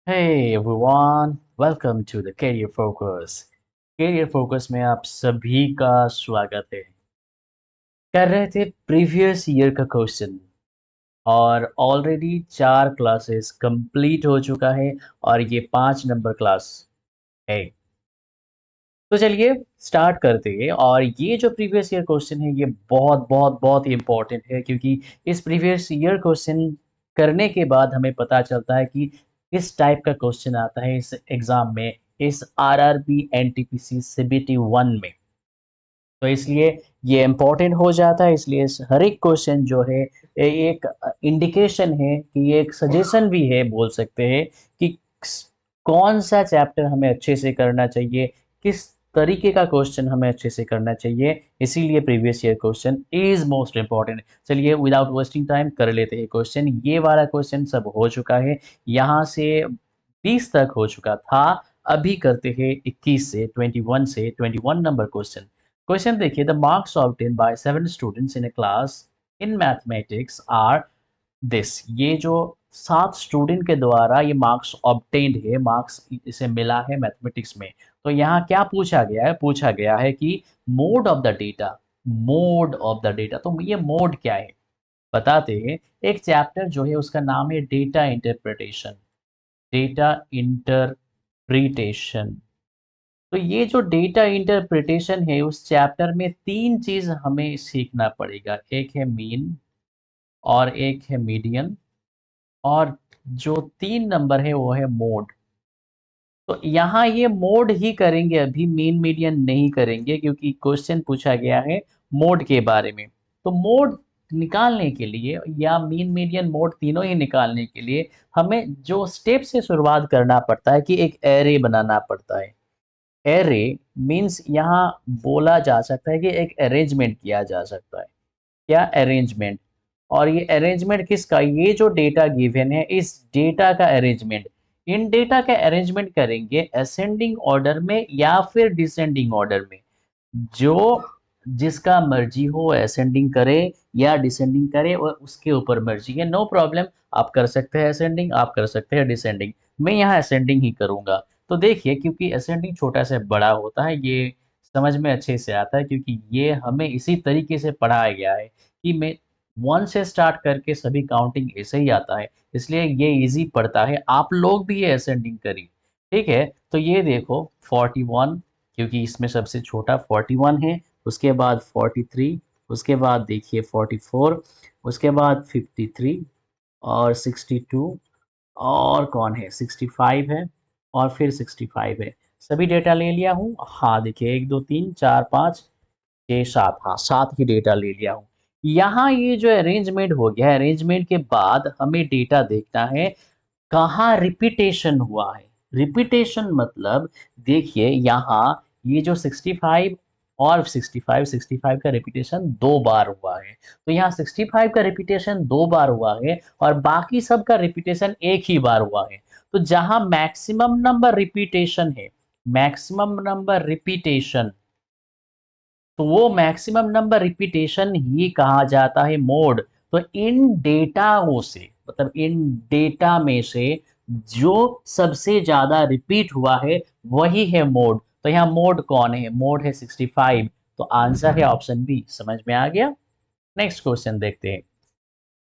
Hey everyone, welcome to the Career Focus. Career Focus में आप सभी का स्वागत है। कर रहे थे प्रीवियस ईयर का क्वेश्चन और ऑलरेडी 4 क्लासेस कंप्लीट हो चुका है और ये 5 नंबर क्लास है। तो चलिए स्टार्ट करते हैं और ये जो प्रीवियस ईयर क्वेश्चन है ये बहुत बहुत बहुत ही इम्पोर्टेंट है क्योंकि इस प्रीवियस ईयर क्वेश्चन करने के बाद हमें पता चलता है कि किस टाइप का क्वेश्चन आता है इस एग्जाम में, इस आरआरबी एनटीपीसी सीबीटी 1 में। तो इसलिए ये इम्पोर्टेंट हो जाता है, इसलिए हर एक क्वेश्चन जो है एक इंडिकेशन है कि ये एक सजेशन भी है, बोल सकते हैं कि कौन सा चैप्टर हमें अच्छे से करना चाहिए, किस तरीके का क्वेश्चन हमें अच्छे से करना चाहिए। इसीलिए previous year question is most important. चलिए विदाउट वेस्टिंग टाइम कर लेते हैं क्वेश्चन। ये वाला क्वेश्चन सब हो चुका है, यहाँ से 20 तक हो चुका था। अभी करते हैं 21 से 21 से 21 नंबर क्वेश्चन। क्वेश्चन देखिए, the marks obtain by 7 students in a class in mathematics are this. ये जो 7 स्टूडेंट के द्वारा ये मार्क्स ऑब्टेन्ड है, मार्क्स इसे मिला है मैथमेटिक्स में। तो यहाँ क्या पूछा गया है? पूछा गया है कि mode of the data, mode of the data. तो ये मोड क्या है बताते हैं। एक चैप्टर जो है उसका नाम है डेटा इंटरप्रिटेशन, डेटा इंटरप्रिटेशन। तो ये जो डेटा इंटरप्रिटेशन है उस चैप्टर में 3 चीज हमें सीखना पड़ेगा। एक है मीन और एक है मीडियन और जो 3 नंबर है वो है मोड। तो यहाँ ये मोड ही करेंगे, अभी मीन मीडियन नहीं करेंगे क्योंकि क्वेश्चन पूछा गया है मोड के बारे में। तो मोड निकालने के लिए या मीन मीडियन मोड तीनों ही निकालने के लिए हमें जो स्टेप से शुरुआत करना पड़ता है कि एक एरे बनाना पड़ता है। एरे मीन्स यहाँ बोला जा सकता है कि एक अरेंजमेंट किया जा सकता है। क्या अरेंजमेंट? और ये अरेंजमेंट किसका? ये जो डेटा गिवन है इस डेटा का अरेंजमेंट। इन डेटा का अरेंजमेंट करेंगे असेंडिंग ऑर्डर में या फिर डिसेंडिंग ऑर्डर में। जो जिसका मर्जी हो असेंडिंग करे या डिसेंडिंग करे और उसके ऊपर मर्जी है, नो प्रॉब्लम। आप कर सकते हैं असेंडिंग, आप कर सकते हैं डिसेंडिंग। मैं यहाँ असेंडिंग ही करूंगा। तो देखिए, क्योंकि असेंडिंग छोटा से बड़ा होता है, ये समझ में अच्छे से आता है क्योंकि ये हमें इसी तरीके से पढ़ाया गया है कि मैं 1 से स्टार्ट करके सभी काउंटिंग ऐसे ही आता है, इसलिए ये इजी पड़ता है। आप लोग भी ये असेंडिंग करिए, ठीक है। तो ये देखो 41, क्योंकि इसमें सबसे छोटा 41 है। उसके बाद 43, उसके बाद देखिए 44, उसके बाद 53 और 62 और कौन है 65 है और फिर 65 है। सभी डेटा ले लिया हूँ। हाँ देखिए 1 2 3 4 5 6 7, हाँ 7 ही डेटा ले लिया हूँ। यहाँ ये जो अरेंजमेंट हो गया, अरेंजमेंट के बाद हमें डेटा देखना है कहाँ रिपीटेशन हुआ है। रिपीटेशन मतलब देखिए यहाँ ये जो 65 और 65 65 का रिपीटेशन 2 बार हुआ है। तो यहाँ 65 का रिपीटेशन 2 बार हुआ है और बाकी सब का रिपीटेशन एक ही बार हुआ है। तो जहां मैक्सिमम नंबर रिपीटेशन है, मैक्सिमम नंबर रिपीटेशन, तो वो मैक्सिमम नंबर रिपीटेशन ही कहा जाता है मोड। तो इन डेटाओं से, मतलब इन डेटा में से जो सबसे ज्यादा रिपीट हुआ है वही है मोड। तो यहाँ मोड कौन है? मोड है 65। तो आंसर है ऑप्शन बी। समझ में आ गया? नेक्स्ट क्वेश्चन देखते हैं।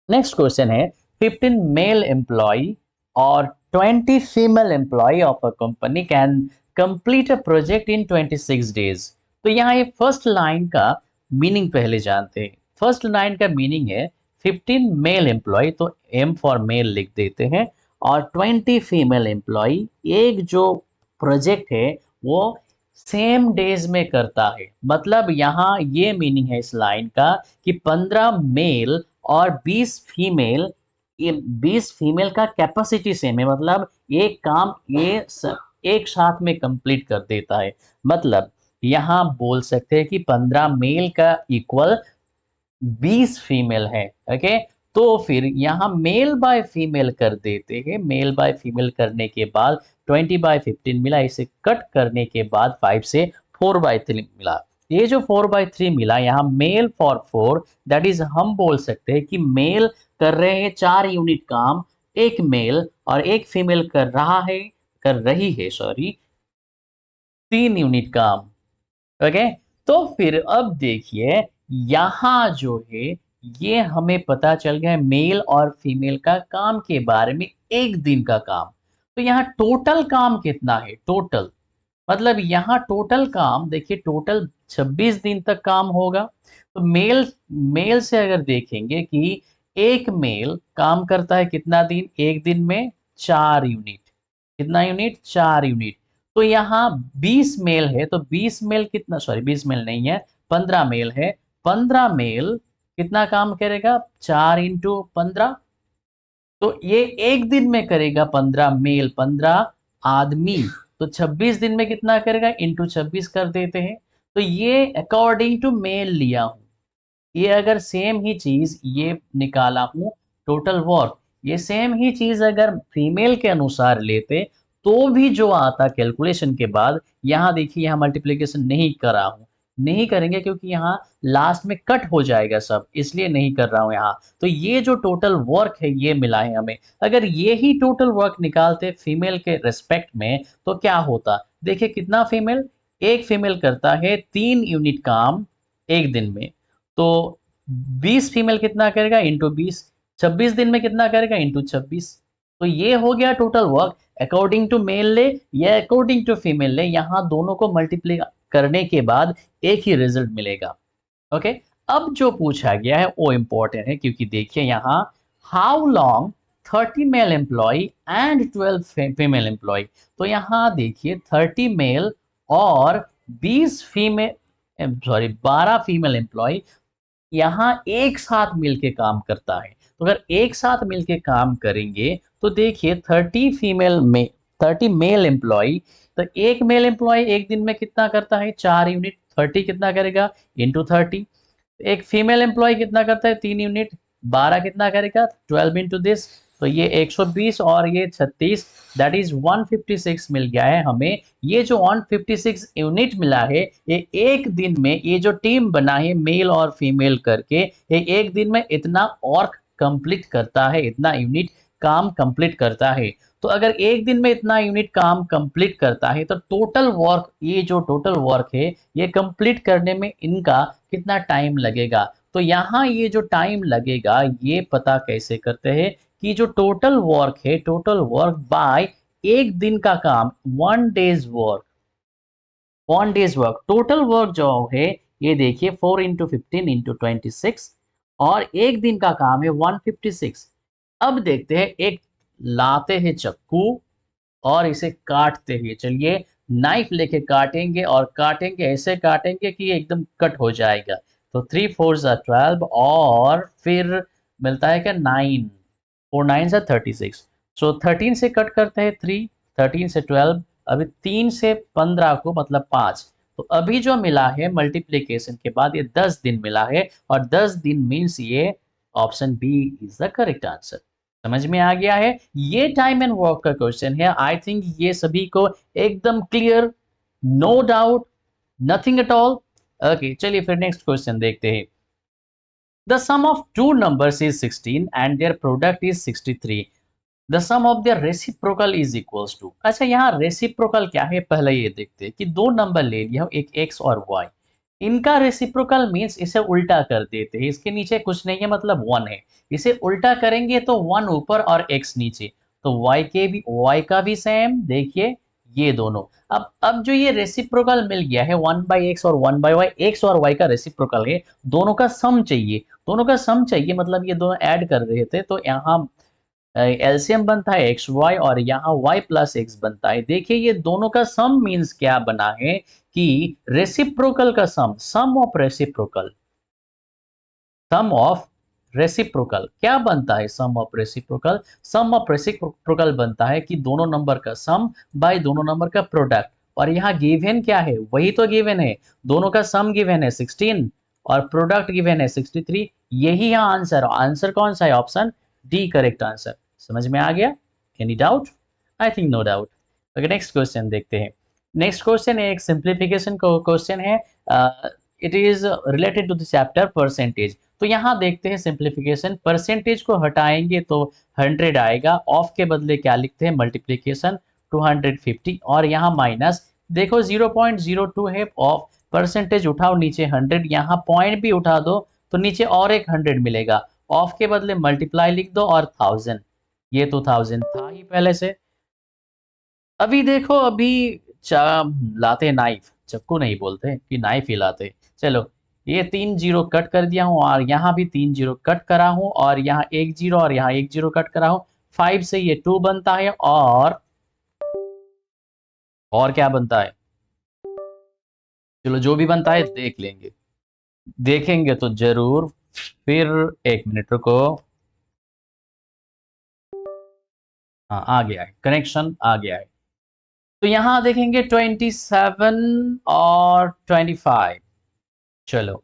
नेक्स्ट क्वेश्चन है 15 मेल एम्प्लॉय और 20 female employ of a company can complete a project in 26 days. तो यहाँ ये फर्स्ट लाइन का मीनिंग पहले जानते हैं। फर्स्ट लाइन का मीनिंग है 15 मेल एम्प्लॉय, तो एम फॉर मेल लिख देते हैं, और 20 फीमेल एम्प्लॉय एक जो प्रोजेक्ट है वो सेम डेज में करता है। मतलब यहाँ ये मीनिंग है इस लाइन का कि 15 मेल और 20 फीमेल, ये 20 फीमेल का कैपेसिटी सेम है। मतलब एक काम एक साथ में कंप्लीट कर देता है। मतलब यहाँ बोल सकते हैं कि 15 मेल का इक्वल 20 फीमेल है। ओके, तो फिर यहाँ मेल बाय फीमेल कर देते हैं। मेल बाय फीमेल करने के बाद 20/15 मिला, इसे कट करने के बाद 5 से 4/3 मिला। ये जो 4/3 मिला यहाँ मेल फॉर 4, दैट इज हम बोल सकते हैं कि मेल कर रहे हैं 4 यूनिट काम, एक मेल, और एक फीमेल कर रही है सॉरी 3 यूनिट काम। ओके, तो फिर अब देखिए यहाँ जो है ये हमें पता चल गया है मेल और फीमेल का काम के बारे में, एक दिन का काम। तो यहाँ टोटल काम कितना है, टोटल मतलब यहाँ टोटल काम देखिए, टोटल 26 दिन तक काम होगा। तो मेल मेल से अगर देखेंगे कि एक मेल काम करता है कितना दिन, एक दिन में 4 यूनिट। कितना यूनिट, 4 यूनिट। तो यहाँ 20 मेल है, तो 20 मेल कितना, सॉरी 20 मेल नहीं है, 15 मेल है। 15 मेल कितना काम करेगा, 4 × 15। तो ये एक दिन में करेगा 15 मेल, 15 आदमी। तो 26 दिन में कितना करेगा, × 26 कर देते हैं। तो ये अकॉर्डिंग टू मेल लिया हूं। ये अगर सेम ही चीज ये निकाला हूं टोटल वर्क, ये सेम ही चीज अगर फीमेल के अनुसार लेते तो भी जो आता कैलकुलेशन के बाद, यहाँ देखिए यहाँ मल्टीप्लिकेशन नहीं करा हूं, नहीं करेंगे क्योंकि यहाँ लास्ट में कट हो जाएगा सब, इसलिए नहीं कर रहा हूं यहाँ। तो ये जो टोटल वर्क है ये मिला है हमें। अगर ये ही टोटल वर्क निकालते फीमेल के रेस्पेक्ट में तो क्या होता, देखिए कितना फीमेल, एक फीमेल करता है 3 यूनिट काम एक दिन में। तो 20 फीमेल कितना करेगा, × 20, 26 दिन में कितना करेगा, × 26। तो ये हो गया total work. According to male ले या अकॉर्डिंग टू फीमेल ले, यहाँ दोनों को मल्टीप्लाई करने के बाद एक ही रिजल्ट मिलेगा। ओके, अब जो पूछा गया है वो इंपॉर्टेंट है, क्योंकि देखिए यहाँ how long 30 male employ and 12 female employ. तो यहाँ देखिए 30 मेल और 20 फीमेल, सॉरी 12 फीमेल एम्प्लॉय यहाँ एक साथ मिलके काम करता है। तो अगर एक साथ मिलके काम करेंगे तो देखिए 30 मेल एम्प्लॉय, तो एक मेल एम्प्लॉय एक दिन में कितना करता है, 4 यूनिट। 30 कितना करेगा, × 30। एक फीमेल एम्प्लॉय कितना करता है, 3 यूनिट। 12 कितना करेगा, 12 × दिस। तो ये 120 और ये 36, दैट इज 156 मिल गया है हमें। ये जो 156 यूनिट मिला है, ये एक दिन में ये जो टीम बना है मेल और फीमेल करके, ये एक दिन में इतना वर्क कंप्लीट करता है, इतना यूनिट काम कंप्लीट करता है। तो अगर एक दिन में इतना यूनिट काम कंप्लीट करता है तो टोटल वर्क, ये जो टोटल वर्क है ये कंप्लीट करने में इनका कितना टाइम लगेगा। तो यहाँ ये जो टाइम लगेगा ये पता कैसे करते हैं कि जो टोटल वर्क है, टोटल वर्क बाय एक दिन का काम, 1 days work, 1 days work. Total work जो है ये देखिए 4 × 15 × 26, और एक दिन का काम है 156। अब देखते हैं, एक लाते हैं चक्कू और इसे काटते हैं। चलिए नाइफ लेके काटेंगे, और काटेंगे ऐसे काटेंगे कि ये एकदम कट हो जाएगा। तो 3 4 12 और फिर मिलता है क्या, 9, 4 9 36। सो 13 से कट करते हैं 3, 13 से 12, अभी 3 से 15 को मतलब 5। तो अभी जो मिला है मल्टीप्लीकेशन के बाद ये 10 दिन मिला है, और 10 दिन मीन्स ये option B is the correct answer. समझ में आ गया है, ये टाइम एंड वर्क का क्वेश्चन है। आई थिंक ये सभी को एकदम clear, no doubt, nothing at all. Okay, चलिए फिर नेक्स्ट क्वेश्चन देखते हैं। The sum of two numbers is 16 and their product is 63। The sum of their reciprocal is equals to. अच्छा, यहाँ रेसिप्रोकल क्या है पहले ये देखते हैं कि दो नंबर ले लिया, एक x और y, इनका रेसिप्रोकल मीन्स इसे उल्टा कर देते हैं। इसके नीचे कुछ नहीं है मतलब 1 है, इसे उल्टा करेंगे तो 1 ऊपर और x नीचे। तो y का भी सेम, देखिए ये दोनों। अब जो ये रेसिप्रोकल मिल गया है 1/x और 1/y, x और y का रेसिप्रोकल है, दोनों का सम चाहिए। दोनों का सम चाहिए मतलब ये दोनों ऐड कर रहे थे, तो यहाँ एलसीएम बनता है एक्स वाई, और यहाँ y प्लस एक्स बनता है। देखिए ये दोनों का सम मीन्स क्या बना है कि रेसिप्रोकल का सम, सम ऑफ रेसिप्रोकल क्या बनता है, सम ऑफ रेसिप्रोकल बनता है कि दोनों नंबर का सम बाय दोनों नंबर का प्रोडक्ट। और यहाँ गिवन क्या है, वही तो गिवन है, दोनों का सम गिवन है 16 और प्रोडक्ट गिवन है 63। यही यहाँ आंसर, आंसर कौन सा है, ऑप्शन डी करेक्ट आंसर। समझ में आ गया, any doubt, I think no doubt. Okay, next question देखते हैं। नेक्स्ट क्वेश्चन एक सिंप्लीफिकेशन क्वेश्चन है, it is related to the chapter percentage. तो यहाँ देखते हैं सिंप्लीफिकेशन, परसेंटेज को हटाएंगे तो 100 आएगा, ऑफ के बदले क्या लिखते हैं मल्टीप्लीकेशन 250, और यहाँ माइनस, देखो 0.02 है ऑफ, परसेंटेज उठाओ नीचे 100, यहाँ पॉइंट भी उठा दो तो नीचे और एक 100 मिलेगा, ऑफ के बदले मल्टीप्लाई लिख दो और 1000, ये तो 1000 था ही पहले से। अभी देखो अभी लाते नाइफ, चाकू नहीं बोलते कि नाइफ ही लाते। चलो ये 3 जीरो कट कर दिया हूँ और यहाँ भी 3 जीरो कट करा हूँ और यहाँ 1 जीरो और यहाँ 1 जीरो कट करा हूँ, 5 से ये 2 बनता है और क्या बनता है, चलो जो भी बनता है देख लेंगे, देखेंगे तो जरूर। फिर एक मिनट रुको, हाँ आ गया है, कनेक्शन आ गया है। तो यहां देखेंगे 27 और 25, चलो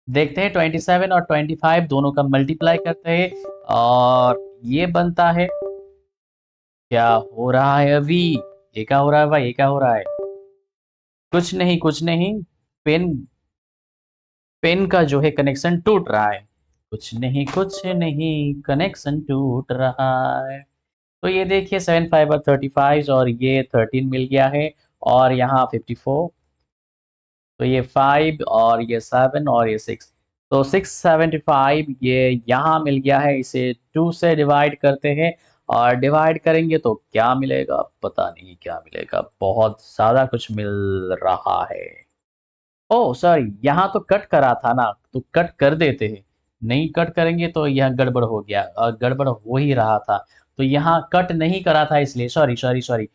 देखते हैं 27 और 25 दोनों का मल्टीप्लाई करते हैं और ये बनता है, क्या हो रहा है अभी, ये क्या हो रहा है भाई, ये क्या हो रहा है, कुछ नहीं कुछ नहीं, पेन पेन का जो है कनेक्शन टूट रहा है, कुछ नहीं कनेक्शन टूट रहा है। तो ये देखिए 7 5 और 35 और ये 13 मिल गया है और यहाँ 54, तो ये 5 और ये 7 और ये 6, तो 675 ये यहाँ मिल गया है, इसे 2 से डिवाइड करते हैं और डिवाइड करेंगे तो क्या मिलेगा, पता नहीं क्या मिलेगा, बहुत ज़्यादा कुछ मिल रहा है। ओ सॉरी, यहाँ तो कट करा था ना, तो कट कर देते हैं, नहीं कट करेंगे तो यह गड़बड़ हो गया और गड़बड़ हो ही रहा था, तो यहाँ कट नहीं करा था इसलिए सॉरी सॉरी सॉरी,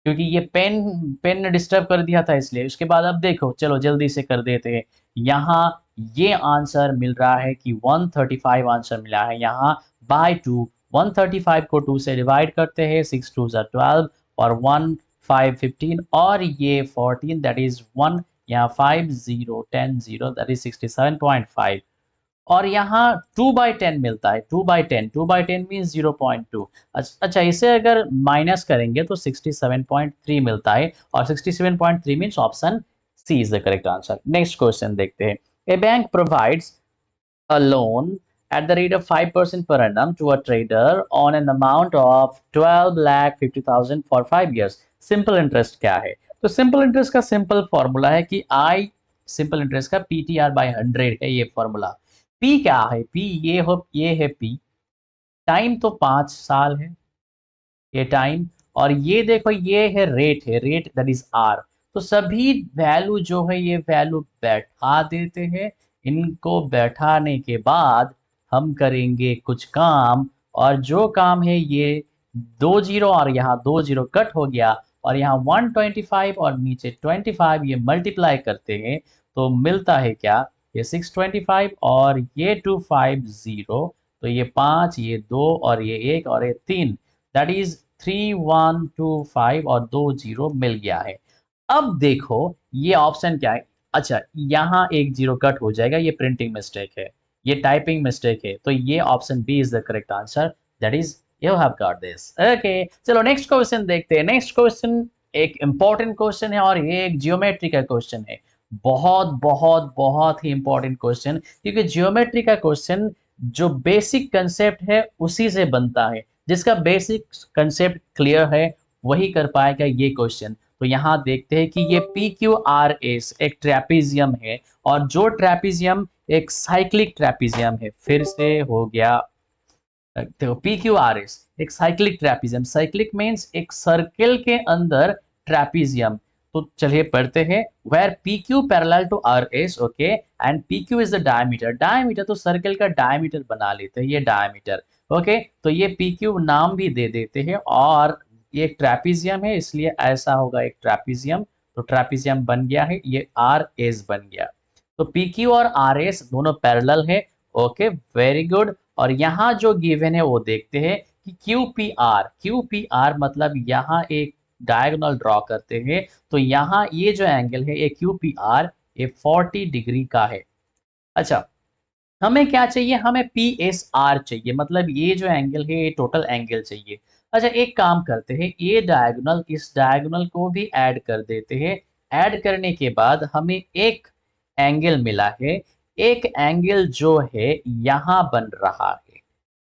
क्योंकि ये पेन पेन ने डिस्टर्ब कर दिया था इसलिए। उसके बाद अब देखो चलो जल्दी से कर देते हैं, यहाँ ये आंसर मिल रहा है कि 135 आंसर मिला है यहाँ बाय 2, 135 को 2 से डिवाइड करते हैं, 6 2 12 और 1 5 15 और ये 14 दैट इज 1, यहाँ 5 0 10 0 दैट इज 67.5 और यहाँ 2/10 मिलता है, 2/10, 2/10 मीन्स 0.2। अच्छा इसे अगर माइनस करेंगे तो 67.3 मिलता है और 67.3 means option C is the correct answer. Next question देखते हैं, a bank provides a loan at the rate of 5% per annum to a trader on an amount of 12,50,000 for 5 years. Simple interest क्या है, तो simple interest का simple formula है कि आई, simple interest का PTR bye 100 है ये फॉर्मूला। पी क्या है, पी ये है पी, टाइम तो 5 साल है ये टाइम, और ये देखो ये है रेट दैट इज आर, तो सभी वैल्यू जो है ये वैल्यू बैठा देते हैं, इनको बैठाने के बाद हम करेंगे कुछ काम, और जो काम है ये 2 जीरो और यहाँ 2 जीरो कट हो गया और यहाँ 125 और नीचे 25 ये मल्टीप्लाई करते हैं तो मिलता है क्या, ये 625 और ये 250, तो ये 5 ये 2 और ये 1 और ये 3 दैट इज 3125 और 2 जीरो मिल गया है। अब देखो ये ऑप्शन क्या है, अच्छा यहाँ 1 जीरो कट हो जाएगा, ये प्रिंटिंग मिस्टेक है, ये टाइपिंग मिस्टेक है, तो ये option B is the correct answer, that is you have got this. Okay चलो नेक्स्ट क्वेश्चन देखते हैं। नेक्स्ट क्वेश्चन एक इंपॉर्टेंट क्वेश्चन है और ये एक जियोमेट्री का क्वेश्चन है, बहुत बहुत बहुत ही इंपॉर्टेंट क्वेश्चन, क्योंकि जियोमेट्री का क्वेश्चन जो बेसिक कंसेप्ट है उसी से बनता है, जिसका बेसिक कंसेप्ट क्लियर है वही कर पाएगा ये क्वेश्चन। तो यहाँ देखते हैं कि ये PQRS एक ट्रेपीजियम है और जो ट्रेपीजियम एक साइक्लिक ट्रेपीजियम है, फिर से हो गया, देखो PQRS एक साइक्लिक ट्रेपीजियम, साइक्लिक मीन्स एक सर्किल के अंदर ट्रेपीजियम, तो चलिए पढ़ते हैं, where PQ parallel to RS okay and PQ is the diameter, diameter तो सर्किल का डायमीटर बना लेते हैं, ये डायमीटर ओके, तो ये PQ नाम भी दे देते हैं और ये एक ट्रेपीजियम है इसलिए ऐसा होगा एक ट्रेपीजियम, तो ट्रेपीजियम बन गया है, ये RS बन गया, तो PQ और RS दोनों पैरेलल है ओके वेरी गुड। और यहाँ जो गिवन है वो देखते हैं कि QPR मतलब यहाँ एक डायगोनल ड्रॉ करते हैं, तो यहाँ ये जो एंगल है ये QPR ये 40 डिग्री का है। अच्छा हमें क्या चाहिए, हमें PSR चाहिए, मतलब ये जो एंगल है ये टोटल एंगल चाहिए। अच्छा एक काम करते हैं, ये डायगोनल इस डायगोनल को भी ऐड कर देते हैं, ऐड करने के बाद हमें एक एंगल मिला है एक एंगल जो है यहाँ बन रहा है,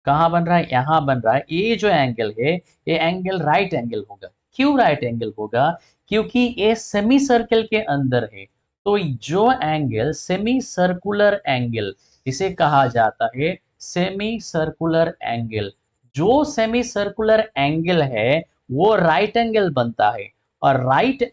कहाँ बन रहा है, यहाँ बन रहा है। ये जो एंगल है ये एंगल राइट एंगल होगा। क्यों राइट एंगल होगा? क्योंकि ये सेमी सर्कल के अंदर है। तो जो एंगल सेमी सर्कुलर एंगल, इसे कहा जाता है सेमी सर्कुलर एंगल। जो सेमी सर्कुलर एंगल है वो राइट एंगल बनता है। और राइट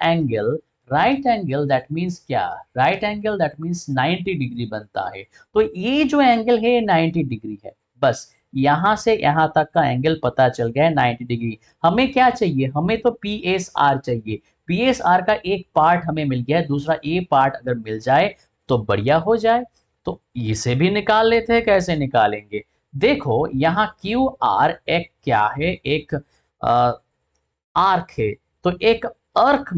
एंगल दैट मीन्स क्या? Right angle that means 90 degree बनता है। तो ये जो एंगल है 90 डिग्री है। बस यहां से यहां तक का एंगल पता चल गया है 90 डिग्री। हमें क्या चाहिए? हमें तो पी एस आर चाहिए। पी एस आर का एक पार्ट हमें मिल गया है, दूसरा ए पार्ट अगर मिल जाए तो बढ़िया हो जाए। तो इसे भी निकाल लेते हैं। कैसे निकालेंगे? देखो यहाँ क्यू आर एक क्या है, एक आर्क है। तो एक अर्क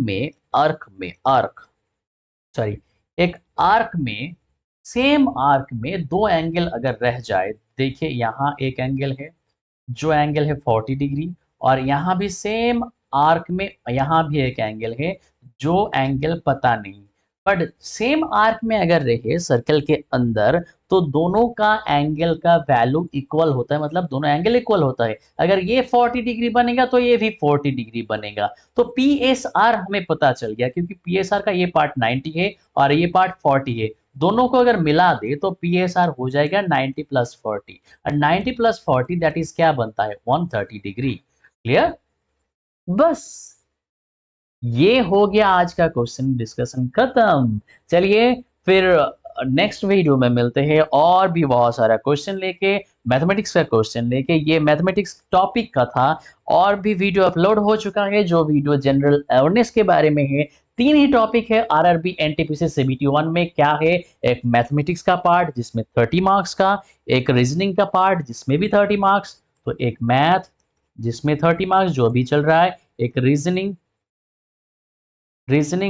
सॉरी एक आर्क में, सेम आर्क में दो एंगल अगर रह जाए, देखिए यहाँ एक एंगल है जो एंगल है 40 डिग्री, और यहाँ भी सेम आर्क में यहाँ भी एक एंगल है जो एंगल पता नहीं। बट सेम आर्क में अगर रहे सर्कल के अंदर तो दोनों का एंगल का वैल्यू इक्वल होता है, मतलब दोनों एंगल इक्वल होता है। अगर ये 40 डिग्री बनेगा तो ये भी 40 डिग्री बनेगा। तो पी एस आर हमें पता चल गया, क्योंकि पी एस आर का ये पार्ट 90 है और ये पार्ट 40 है। दोनों को अगर मिला दे तो पी एस आर हो जाएगा 90 प्लस 40। और 90 प्लस 40 दैट इज क्या बनता है? 130 डिग्री। क्लियर? बस ये हो गया आज का क्वेश्चन डिस्कशन खत्म। चलिए फिर नेक्स्ट वीडियो में मिलते हैं और भी बहुत सारा क्वेश्चन लेके, मैथमेटिक्स का क्वेश्चन लेके। ये मैथमेटिक्स टॉपिक का था। और भी वीडियो अपलोड हो चुका है जो वीडियो जनरल अवेयरनेस के बारे में है। तीन ही टॉपिक है आरआरबी एनटीपीसी सीबीटी 1 में। क्या है? एक मैथमेटिक्स का पार्ट जिसमें 30 मार्क्स का, एक रीजनिंग का पार्ट जिसमें भी 30 मार्क्स, तो एक मैथ जिसमें 30 मार्क्स जो भी चल रहा है, एक रीजनिंग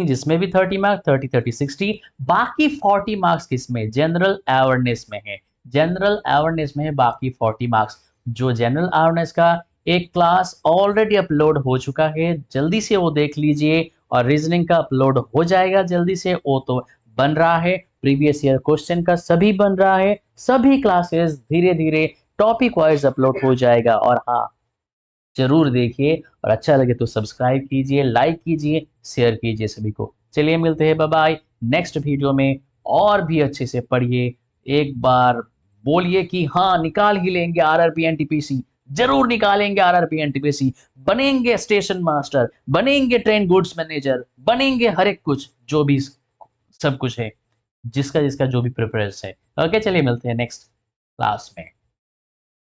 जिसमें भी 30 मार्क्स, 30 30 60। बाकी 40 मार्क्स किसमें? जनरल अवेयरनेस में है। जनरल अवेयरनेस में है बाकी 40 मार्क्स। जो जनरल अवेयरनेस का एक क्लास ऑलरेडी अपलोड हो चुका है, जल्दी से वो देख लीजिए। और रीजनिंग का अपलोड हो जाएगा जल्दी से, वो तो बन रहा है। प्रीवियस ईयर क्वेश्चन का सभी बन रहा है। सभी क्लासेस धीरे धीरे टॉपिक वाइज अपलोड हो जाएगा। और हाँ, जरूर देखिए, और अच्छा लगे तो सब्सक्राइब कीजिए, लाइक कीजिए, शेयर कीजिए सभी को। चलिए मिलते हैं, बाय बाय नेक्स्ट वीडियो में। और भी अच्छे से पढ़िए। एक बार बोलिए कि हाँ निकाल ही लेंगे आरआरबी एनटीपीसी। जरूर निकालेंगे आरआरबी एनटीपीसी। बनेंगे स्टेशन मास्टर, बनेंगे ट्रेन गुड्स मैनेजर, बनेंगे हर एक कुछ जो भी सब कुछ है, जिसका जिसका जो भी प्रेफरेंस है। ओके, चलिए मिलते हैं नेक्स्ट क्लास में।